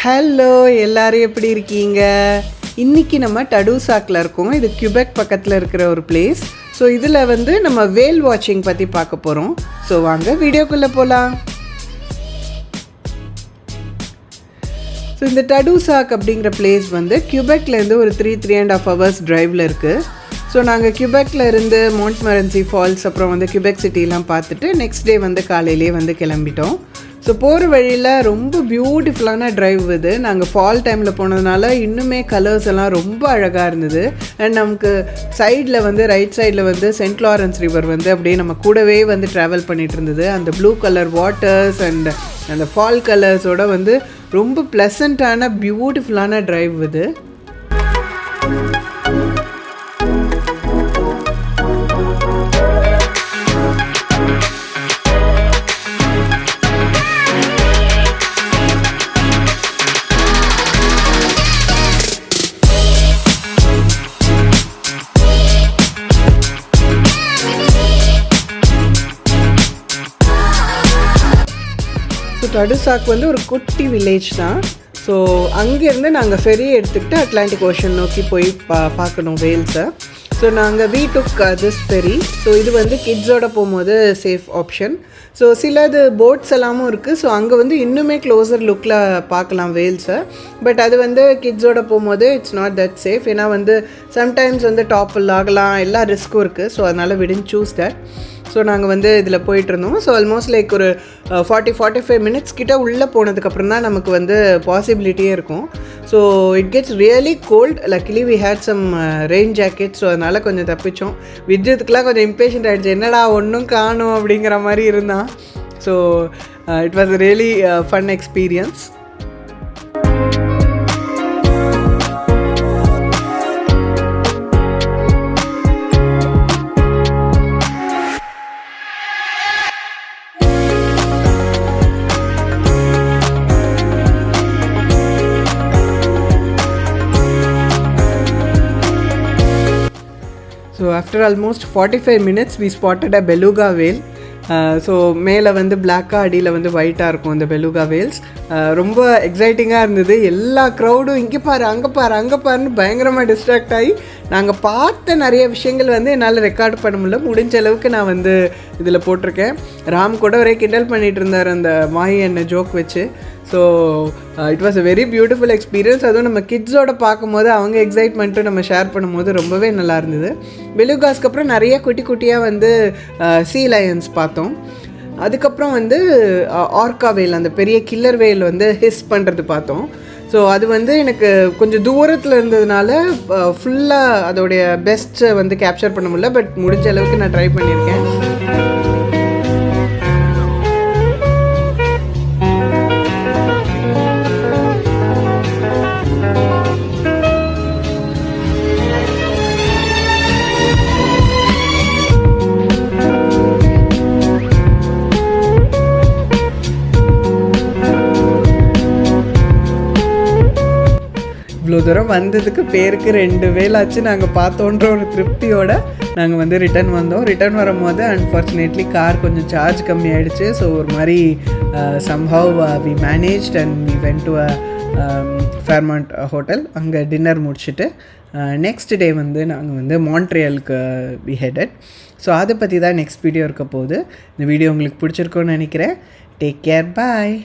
Hello, எல்லாரும் எப்படி இருக்கீங்க? இன்றைக்கி நம்ம டடூசாக்கில் இருக்கோம். இது கியூபெக் பக்கத்தில் இருக்கிற ஒரு பிளேஸ். ஸோ இதில் வந்து நம்ம வேல் வாட்சிங் பற்றி பார்க்க போகிறோம். ஸோ வாங்க வீடியோக்குள்ளே போகலாம். ஸோ இந்த டடூசாக் அப்படிங்கிற பிளேஸ் வந்து கியூபெக்லேருந்து ஒரு 3.5 hours டிரைவில் இருக்குது. ஸோ நாங்கள் கியூபெக்கில் இருந்து மோண்ட்மரன்சி ஃபால்ஸ் அப்புறம் வந்து கியூபெக் சிட்டிலாம் பார்த்துட்டு நெக்ஸ்ட் டே வந்து காலையிலே வந்து கிளம்பிட்டோம். ஸோ போகிற வழியில் ரொம்ப பியூட்டிஃபுல்லான ட்ரைவ் இது. நாங்கள் ஃபால் டைமில் போனதுனால இன்னுமே கலர்ஸ் எல்லாம் ரொம்ப அழகாக இருந்தது. அண்ட் நமக்கு சைடில் வந்து ரைட் சைடில் வந்து சென்ட் லாரன்ஸ் ரிவர் வந்து அப்படியே நம்ம கூடவே வந்து ட்ராவல் பண்ணிகிட்டு இருந்தது. அந்த ப்ளூ கலர் வாட்டர்ஸ் அண்ட் அந்த ஃபால் கலர்ஸோட வந்து ரொம்ப ப்ளசண்ட்டான பியூட்டிஃபுல்லான ட்ரைவ் இது. ஸோ டடூசாக் வந்து ஒரு குட்டி வில்லேஜ் தான். ஸோ அங்கேருந்து நாங்கள் ஃபெரி எடுத்துக்கிட்டு அட்லாண்டிக் ஓஷன் நோக்கி போய் பார்க்கணும் வேல்ஸை. ஸோ நாங்கள் we took this ferry. So இது வந்து கிட்ஸோடு போகும்போது சேஃப் ஆப்ஷன். ஸோ சிலது போட்ஸ் எல்லாமும் இருக்குது. ஸோ அங்கே வந்து இன்னுமே க்ளோசர் லுக்கில் பார்க்கலாம் வேல்ஸை. பட் அது வந்து கிட்ஸோடு போகும்போது இட்ஸ் நாட் தட் சேஃப். ஏன்னா வந்து சம்டைம்ஸ் வந்து டாப்பில் ஆகலாம், எல்லா ரிஸ்க்கும் இருக்குது. ஸோ அதனால் we didn't choose that. So நாங்கள் வந்து இதில் போயிட்டுருந்தோம். ஸோ ஆல்மோஸ்ட் லைக் ஒரு 40-45 minutes கிட்ட உள்ளே போனதுக்கப்புறம் தான் நமக்கு வந்து பாசிபிலிட்டியே இருக்கும். So it gets really cold. Luckily we had some rain jacket. So அதனால் கொஞ்சம் தப்பிச்சோம். விஜயத்துக்குலாம் கொஞ்சம் இம்பேஷண்ட் ஆகிடுச்சு, என்னடா ஒன்றும் காணும் அப்படிங்கிற மாதிரி இருந்தான். So it was a really fun experience. So after almost 45 minutes we spotted a beluga whale. So மேலே வந்து பிளாக்காக அடியில் வந்து ஒயிட்டாக இருக்கும் இந்த பெலுகா வேல்ஸ். ரொம்ப எக்ஸைட்டிங்காக இருந்தது. எல்லா க்ரௌடும் இங்கே பாரு அங்கே பாரு அங்கே பாருன்னு பயங்கரமாக டிஸ்ட்ராக்ட் ஆகி நாங்கள் பார்த்த நிறைய விஷயங்கள் வந்து என்னால் ரெக்கார்ட் பண்ண முடியல. முடிஞ்ச அளவுக்கு நான் வந்து இதில் போட்டிருக்கேன். ராம் கூட ஒரே கிண்டல் பண்ணிகிட்டு இருந்தார் அந்த மாயி என்ன ஜோக் வச்சு. So it was a very beautiful experience. அதுவும் நம்ம கிட்ஸோட பார்க்கும்போது அவங்க எக்ஸைட்மெண்ட்டும் நம்ம ஷேர் பண்ணும்போது ரொம்பவே நல்லா இருந்தது. பெலுகாஸ்க்கு அப்புறம் நிறைய குட்டி குட்டியாக வந்து சீ லயன்ஸ் பார்த்தோம். அதுக்கப்புறம் வந்து ஆர்கா வேல், அந்த பெரிய கில்லர் வேல் வந்து ஹிஸ் பண்ணுறது பார்த்தோம். ஸோ அது வந்து எனக்கு கொஞ்சம் தூரத்தில் இருந்ததுனால ஃபுல்லாக அதோடைய பெஸ்ட்டை வந்து கேப்சர் பண்ண முடியல. பட் முடிஞ்ச அளவுக்கு நான் ட்ரை பண்ணியிருக்கேன். இவ்வளோ தூரம் வந்ததுக்கு பேருக்கு 2 வேலாச்சு நாங்கள் பார்த்தோன்ற ஒரு திருப்தியோடு நாங்கள் வந்து ரிட்டர்ன் வந்தோம். ரிட்டர்ன் வரும்போது அன்ஃபார்ச்சுனேட்லி கார் கொஞ்சம் சார்ஜ் கம்மி ஆகிடுச்சு. ஸோ ஒரு மாதிரி somehow we managed and we went to Fairmont hotel. அங்கே டின்னர் முடிச்சுட்டு நெக்ஸ்ட் டே வந்து நாங்கள் வந்து மான்ட்ரியலுக்கு வி ஹெடட். ஸோ அதை பற்றி தான் நெக்ஸ்ட் வீடியோ இருக்க போகுது. இந்த வீடியோ உங்களுக்கு பிடிச்சிருக்கோன்னு நினைக்கிறேன். டேக் கேர், பாய்.